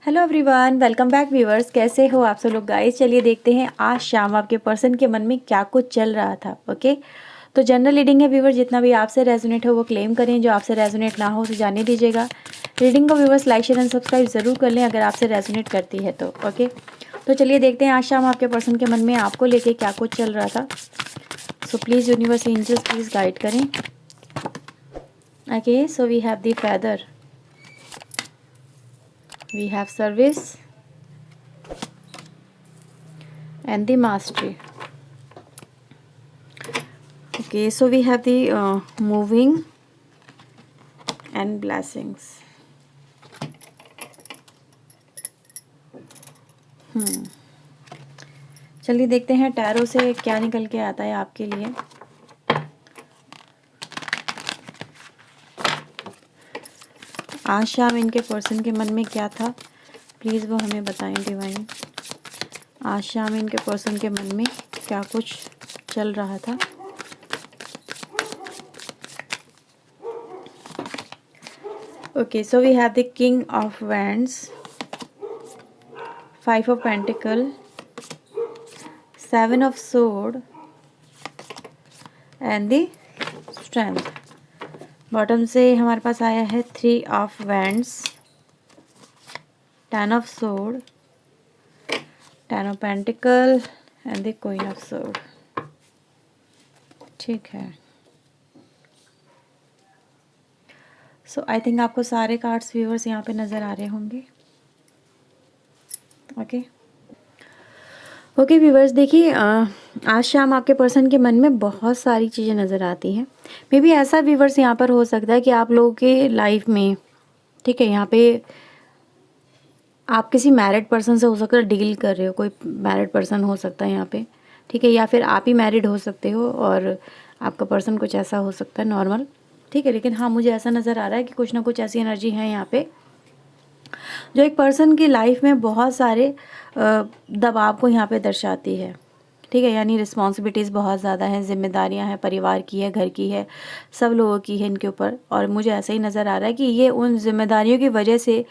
Hello everyone, welcome back viewers. कैसे हो आप सब लोग गाइस। चलिए देखते हैं आज शाम आपके पर्सन के मन में क्या कुछ चल रहा था। ओके, तो जनरल रीडिंग है व्यूअर्स, जितना भी आपसे रेजोनेट हो वो क्लेम करें, जो आपसे रेजोनेट ना हो उसे जाने दीजिएगा। रीडिंग को viewers like share and subscribe ज़रूर कर लें अगर आपसे रेजोनेट करती है तो। ओके, तो चलिए देखते हैं आज शाम आपके पर्सन के मन में आपको लेके क्या कुछ चल रहा था। So please universe angels please guide करें। Okay, so we have the feather, we have service and the mastery. Okay, so we have the moving and blessings. चलिए देखते हैं टैरो से क्या निकल के आता है आपके लिए। आज शाम इनके पर्सन के मन में क्या था, प्लीज़ वो हमें बताएं डिवाइन। आज शाम इनके पर्सन के मन में क्या कुछ चल रहा था। Okay, so we have the King of Wands, Five of Pentacles, Seven of Swords and the Strength. Bottom से हमारे पास आया है three of wands, ten of sword, ten of pentacle and the queen of sword. ठीक है, सो I think आपको सारे cards viewers यहाँ पे नज़र आ रहे होंगे। ओके व्यूअर्स, देखिए आज शाम आपके पर्सन के मन में बहुत सारी चीज़ें नज़र आती हैं। मे बी ऐसा व्यूअर्स यहाँ पर हो सकता है कि आप लोगों के लाइफ में, ठीक है, यहाँ पे आप किसी मैरिड पर्सन से हो सकता है डील कर रहे हो, कोई मैरिड पर्सन हो सकता है यहाँ पे, ठीक है, या फिर आप ही मैरिड हो सकते हो और आपका पर्सन कुछ ऐसा हो सकता है नॉर्मल, ठीक है। लेकिन हाँ, मुझे ऐसा नज़र आ रहा है कि कुछ ना कुछ ऐसी एनर्जी है यहाँ पे जो एक पर्सन की लाइफ में बहुत सारे दबाव को यहाँ पे दर्शाती है, ठीक है। यानी रिस्पॉन्सिबिलिटीज़ बहुत ज़्यादा हैं, जिम्मेदारियाँ हैं, परिवार की है, घर की है, सब लोगों की है इनके ऊपर। और मुझे ऐसा ही नज़र आ रहा है कि ये उन जिम्मेदारियों की वजह से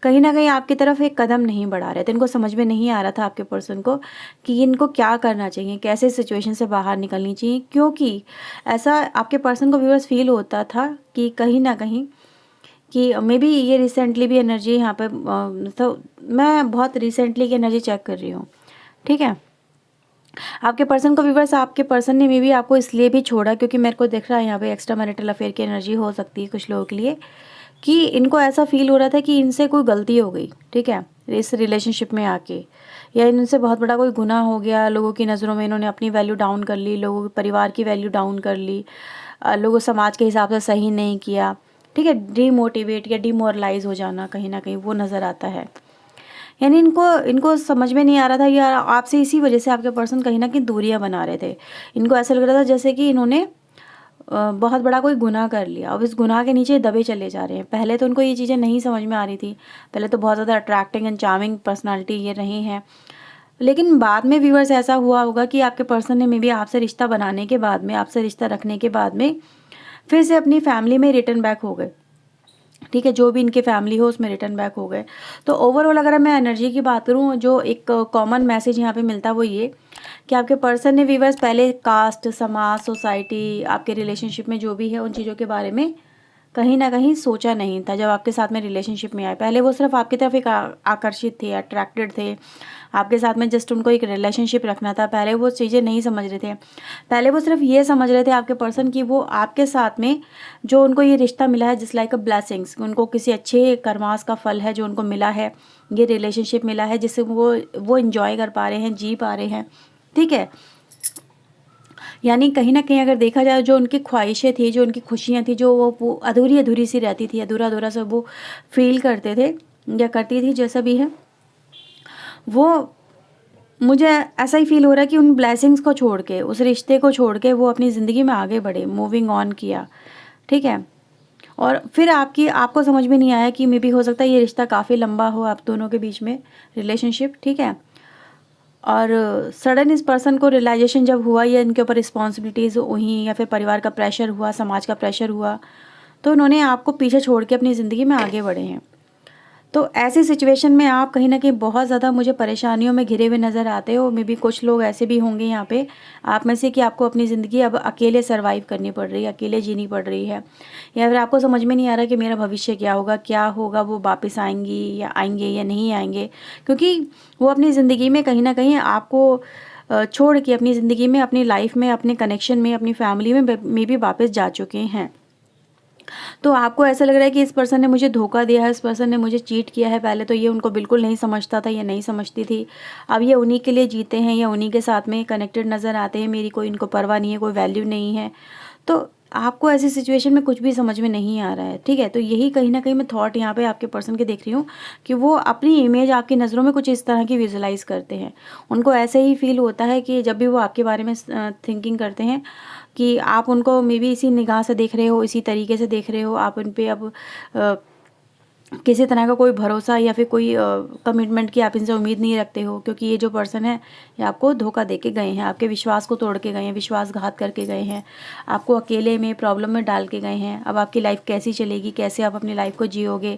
कहीं ना कहीं आपकी तरफ एक कदम नहीं बढ़ा रहे थे। इनको समझ में नहीं आ रहा था आपके पर्सन को कि इनको क्या करना चाहिए, कैसे सिचुएशन से बाहर निकलनी चाहिए, क्योंकि ऐसा आपके पर्सन को व्यूअर्स फील होता था कि कहीं ना कहीं कि मे बी ये रिसेंटली भी एनर्जी यहाँ पे, तो मैं बहुत रिसेंटली की एनर्जी चेक कर रही हूँ, ठीक है। आपके पर्सन को व्यूअर्स, आपके पर्सन ने मे बी आपको इसलिए भी छोड़ा क्योंकि मेरे को दिख रहा है यहाँ पे एक्स्ट्रा मैरिटल अफेयर की एनर्जी हो सकती है कुछ लोगों के लिए, कि इनको ऐसा फील हो रहा था कि इनसे कोई गलती हो गई, ठीक है, इस रिलेशनशिप में आके, या इनसे बहुत बड़ा कोई गुनाह हो गया। लोगों की नज़रों में इन्होंने अपनी वैल्यू डाउन कर ली, लोगों के परिवार की वैल्यू डाउन कर ली, लोगों समाज के हिसाब से सही नहीं किया, ठीक है। डीमोटिवेट या डिमोरलाइज हो जाना कहीं ना कहीं वो नज़र आता है। यानी इनको समझ में नहीं आ रहा था यार, आपसे इसी वजह से आपके पर्सन कहीं ना कहीं दूरियां बना रहे थे। इनको ऐसा लग रहा था जैसे कि इन्होंने बहुत बड़ा कोई गुनाह कर लिया, अब इस गुनाह के नीचे दबे चले जा रहे हैं। पहले तो उनको ये चीज़ें नहीं समझ में आ रही थी, पहले तो बहुत ज़्यादा अट्रैक्टिंग एंड चार्मिंग पर्सनालिटी ये रही हैं, लेकिन बाद में व्यूअर्स ऐसा हुआ होगा कि आपके पर्सन ने मे बी आपसे रिश्ता बनाने के बाद में, आपसे रिश्ता रखने के बाद में फिर से अपनी फैमिली में रिटर्न बैक हो गए, ठीक है। जो भी इनके फैमिली हो उसमें रिटर्न बैक हो गए। तो ओवरऑल अगर मैं एनर्जी की बात करूँ, जो एक कॉमन मैसेज यहाँ पे मिलता है वो ये कि आपके पर्सन ने व्यूअर्स पहले कास्ट, समाज, सोसाइटी, आपके रिलेशनशिप में जो भी है उन चीज़ों के बारे में कहीं ना कहीं सोचा नहीं था। जब आपके साथ में रिलेशनशिप में आए, पहले वो सिर्फ आपकी तरफ एक आकर्षित थे, अट्रैक्टेड थे आपके साथ में, जस्ट उनको एक रिलेशनशिप रखना था। पहले वो चीज़ें नहीं समझ रहे थे, पहले वो सिर्फ ये समझ रहे थे आपके पर्सन की वो आपके साथ में जो उनको ये रिश्ता मिला है जिस लाइक अ ब्लेसिंग्स, उनको किसी अच्छे कर्मास का फल है जो उनको मिला है, ये रिलेशनशिप मिला है जिससे वो इंजॉय कर पा रहे हैं, जी पा रहे हैं, ठीक है। यानी कहीं ना कहीं अगर देखा जाए, जो उनकी ख्वाहिशें थी, जो उनकी खुशियाँ थी, जो वो अधूरी अधूरी सी रहती थी, अधूरा अधूरा सा वो फील करते थे या करती थी, जैसा भी है, वो मुझे ऐसा ही फील हो रहा है कि उन ब्लेसिंग्स को छोड़ के, उस रिश्ते को छोड़ के वो अपनी ज़िंदगी में आगे बढ़े, मूविंग ऑन किया, ठीक है। और फिर आपको समझ में नहीं आया कि मे बी हो सकता है ये रिश्ता काफ़ी लंबा हो आप दोनों के बीच में रिलेशनशिप, ठीक है। और सडन इस पर्सन को रियलाइजेशन जब हुआ, या इनके ऊपर रिस्पॉन्सिबिलिटीज़ हुई, या फिर परिवार का प्रेशर हुआ, समाज का प्रेशर हुआ, तो उन्होंने आपको पीछे छोड़ के अपनी ज़िंदगी में आगे बढ़े हैं। तो ऐसी सिचुएशन में आप कहीं न कहीं बहुत ज़्यादा मुझे परेशानियों में घिरे हुए नज़र आते हो। मे बी कुछ लोग ऐसे भी होंगे यहाँ पे आप में से कि आपको अपनी ज़िंदगी अब अकेले सर्वाइव करनी पड़ रही है, अकेले जीनी पड़ रही है, या फिर आपको समझ में नहीं आ रहा कि मेरा भविष्य क्या होगा, वो वापस आएँगी या आएँगे या नहीं आएँगे। क्योंकि वो अपनी ज़िंदगी में कहीं न कहीं आपको छोड़ के अपनी ज़िंदगी में, अपनी लाइफ़ में, अपने कनेक्शन में, अपनी फैमिली में मे बी वापस जा चुके हैं। तो आपको ऐसा लग रहा है कि इस पर्सन ने मुझे धोखा दिया है, इस पर्सन ने मुझे चीट किया है। पहले तो ये उनको बिल्कुल नहीं समझता था या नहीं समझती थी। अब ये उन्हीं के लिए जीते हैं या उन्हीं के साथ में कनेक्टेड नज़र आते हैं। मेरी कोई इनको परवाह नहीं है, कोई वैल्यू नहीं है। तो आपको ऐसी सिचुएशन में कुछ भी समझ में नहीं आ रहा है, ठीक है? तो यही कहीं न कहीं मैं थॉट यहाँ पे आपके पर्सन के देख रही हूँ कि वो अपनी इमेज आपकी नज़रों में कुछ इस तरह की विजुअलाइज़ करते हैं। उनको ऐसे ही फ़ील होता है कि जब भी वो आपके बारे में थिंकिंग करते हैं कि आप उनको मे बी इसी निगाह से देख रहे हो, इसी तरीके से देख रहे हो, आप उन पे अब किसी तरह का कोई भरोसा या फिर कोई कमिटमेंट की आप इनसे उम्मीद नहीं रखते हो, क्योंकि ये जो पर्सन है ये आपको धोखा दे के गए हैं, आपके विश्वास को तोड़ के गए हैं, विश्वासघात करके गए हैं, आपको अकेले में प्रॉब्लम में डाल के गए हैं। अब आपकी लाइफ कैसी चलेगी, कैसे आप अपनी लाइफ को जियोगे,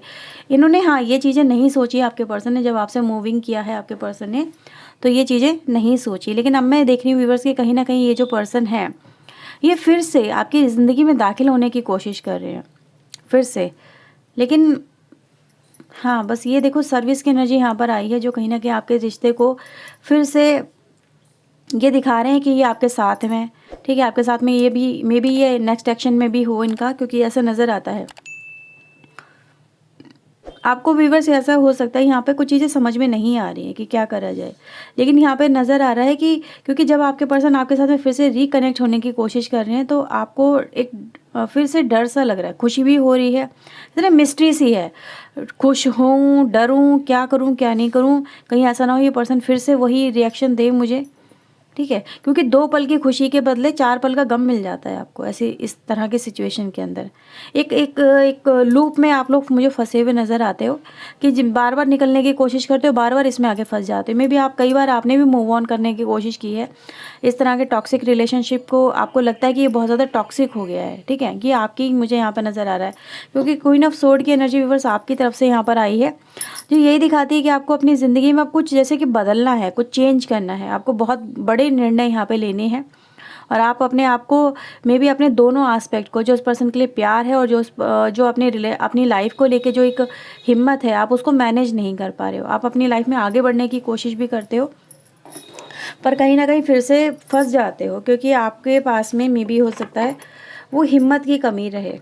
इन्होंने हाँ ये चीज़ें नहीं सोची। आपके पर्सन ने जब आपसे मूविंग किया है, आपके पर्सन ने तो ये चीज़ें नहीं सोची। लेकिन अब मैं देख रही हूँ व्यूअर्स कि कहीं ना कहीं ये जो पर्सन है ये फिर से आपकी ज़िंदगी में दाखिल होने की कोशिश कर रहे हैं, फिर से। लेकिन हाँ, बस ये देखो सर्विस की एनर्जी यहाँ पर आई है, जो कहीं न कहीं आपके रिश्ते को फिर से ये दिखा रहे हैं कि ये आपके साथ में, ठीक है? आपके साथ में ये भी मे बी ये नेक्स्ट एक्शन में भी हो इनका, क्योंकि ऐसा नज़र आता है। आपको व्यूअर्स ऐसा हो सकता है यहाँ पे कुछ चीज़ें समझ में नहीं आ रही हैं कि क्या करा जाए। लेकिन यहाँ पे नज़र आ रहा है कि क्योंकि जब आपके पर्सन आपके साथ में फिर से रिकनेक्ट होने की कोशिश कर रहे हैं, तो आपको एक फिर से डर सा लग रहा है, खुशी भी हो रही है, ज़रा मिस्ट्री सी है। खुश हूँ, डरूँ, क्या करूँ, क्या नहीं करूँ? कहीं ऐसा ना हो ये पर्सन फिर से वही रिएक्शन दे मुझे, ठीक है? क्योंकि 2 पल की खुशी के बदले 4 पल का गम मिल जाता है आपको ऐसी इस तरह की सिचुएशन के अंदर। एक लूप में आप लोग मुझे फँसे हुए नज़र आते हो कि बार-बार निकलने की कोशिश करते हो, बार-बार इसमें आके फँस जाते हो। मेबी आप कई बार आपने भी मूव ऑन करने की कोशिश की है। इस तरह के टॉक्सिक रिलेशनशिप को आपको लगता है कि ये बहुत ज़्यादा टॉक्सिक हो गया है, ठीक है? कि आपकी मुझे यहाँ पे नज़र आ रहा है, क्योंकि क्वीन ऑफ स्वॉर्ड की एनर्जी व्यूअर्स आपकी तरफ से यहाँ पर आई है, जो यही दिखाती है कि आपको अपनी ज़िंदगी में अब कुछ जैसे कि बदलना है, कुछ चेंज करना है, आपको बहुत बड़े निर्णय यहाँ पे लेने हैं। और आप अपने आप को मे बी अपने दोनों एस्पेक्ट को, जो उस पर्सन के लिए प्यार है और जो अपनी लाइफ को लेके जो एक हिम्मत है, आप उसको मैनेज नहीं कर पा रहे हो। आप अपनी लाइफ में आगे बढ़ने की कोशिश भी करते हो, पर कहीं ना कहीं फिर से फंस जाते हो, क्योंकि आपके पास में मे बी हो सकता है वो हिम्मत की कमी रहे,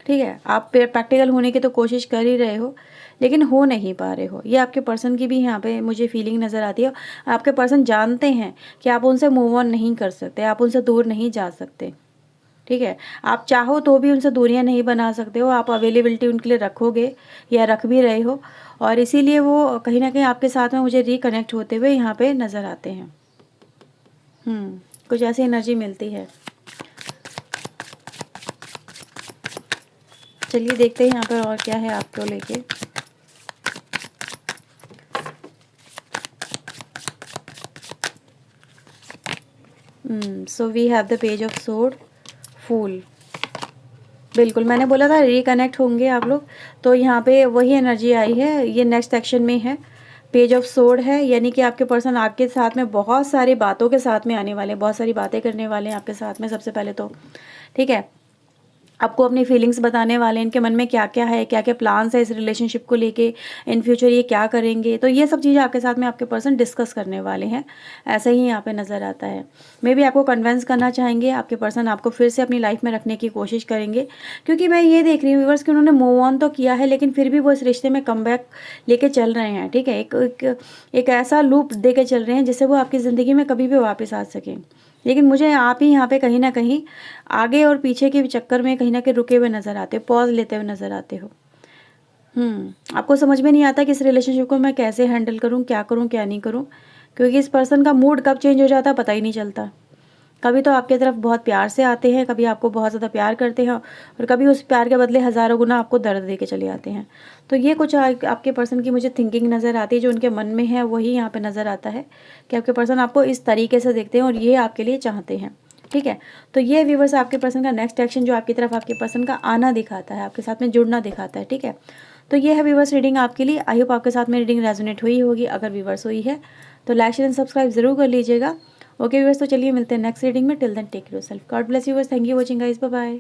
ठीक है? आप प्रैक्टिकल होने की तो कोशिश कर ही रहे हो, लेकिन हो नहीं पा रहे हो। ये आपके पर्सन की भी यहाँ पे मुझे फीलिंग नज़र आती है। आपके पर्सन जानते हैं कि आप उनसे मूव ऑन नहीं कर सकते, आप उनसे दूर नहीं जा सकते, ठीक है? आप चाहो तो भी उनसे दूरियां नहीं बना सकते हो। आप अवेलेबिलिटी उनके लिए रखोगे या रख भी रहे हो, और इसीलिए वो कहीं ना कहीं आपके साथ में मुझे रिकनेक्ट होते हुए यहाँ पे नज़र आते हैं। कुछ ऐसी एनर्जी मिलती है। चलिए देखते हैं यहाँ पर और क्या है आपको लेके। So we have the page of sword, fool. बिल्कुल, मैंने बोला था रिकनेक्ट होंगे आप लोग, तो यहाँ पे वही एनर्जी आई है। ये नेक्स्ट एक्शन में है, पेज ऑफ सोर्ड है, यानी कि आपके पर्सन आपके साथ में बहुत सारी बातों के साथ में आने वाले हैं, बहुत सारी बातें करने वाले हैं आपके साथ में सबसे पहले तो, ठीक है? आपको अपनी फीलिंग्स बताने वाले हैं, इनके मन में क्या क्या है, क्या क्या प्लान्स है इस रिलेशनशिप को लेके, इन फ्यूचर ये क्या करेंगे। तो ये सब चीज़ें आपके साथ में आपके पर्सन डिस्कस करने वाले हैं, ऐसा ही यहाँ पे नज़र आता है। मे बी आपको कन्विंस करना चाहेंगे, आपके पर्सन आपको फिर से अपनी लाइफ में रखने की कोशिश करेंगे, क्योंकि मैं ये देख रही हूँ व्यूअर्स कि उन्होंने मूव ऑन तो किया है, लेकिन फिर भी वो इस रिश्ते में कमबैक लेके चल रहे हैं, ठीक है? एक ऐसा लूप दे के चल रहे हैं जिससे वो आपकी ज़िंदगी में कभी भी वापस आ सकें। लेकिन मुझे आप ही यहाँ पे कहीं ना कहीं आगे और पीछे के चक्कर में कहीं ना कहीं रुके हुए नज़र आते हो, पॉज लेते हुए नज़र आते हो। आपको समझ में नहीं आता कि इस रिलेशनशिप को मैं कैसे हैंडल करूँ, क्या करूँ, क्या नहीं करूँ, क्योंकि इस पर्सन का मूड कब चेंज हो जाता है पता ही नहीं चलता। कभी तो आपकी तरफ बहुत प्यार से आते हैं, कभी आपको बहुत ज़्यादा प्यार करते हैं, और कभी उस प्यार के बदले हज़ारों गुना आपको दर्द दे के चले आते हैं। तो ये कुछ आपके पर्सन की मुझे थिंकिंग नज़र आती है, जो उनके मन में है वही यहाँ पे नज़र आता है कि आपके पर्सन आपको इस तरीके से देखते हैं और ये आपके लिए चाहते हैं, ठीक है? तो ये व्यूअर्स आपके पर्सन का नेक्स्ट एक्शन जो आपकी तरफ आपके पर्सन का आना दिखाता है, आपके साथ में जुड़ना दिखाता है, ठीक है? तो ये है व्यूवर्स रीडिंग आपके लिए। आई होप आपके साथ में रीडिंग रेजोनेट हुई होगी। अगर व्यूवर्स हुई है तो लाइक शेयर एंड सब्सक्राइब जरूर कर लीजिएगा। ओके व्यूवर्स, तो चलिए मिलते हैं नेक्स्ट रीडिंग में। Till then take care yourself, God bless you viewers, thank you watching guys, bye bye.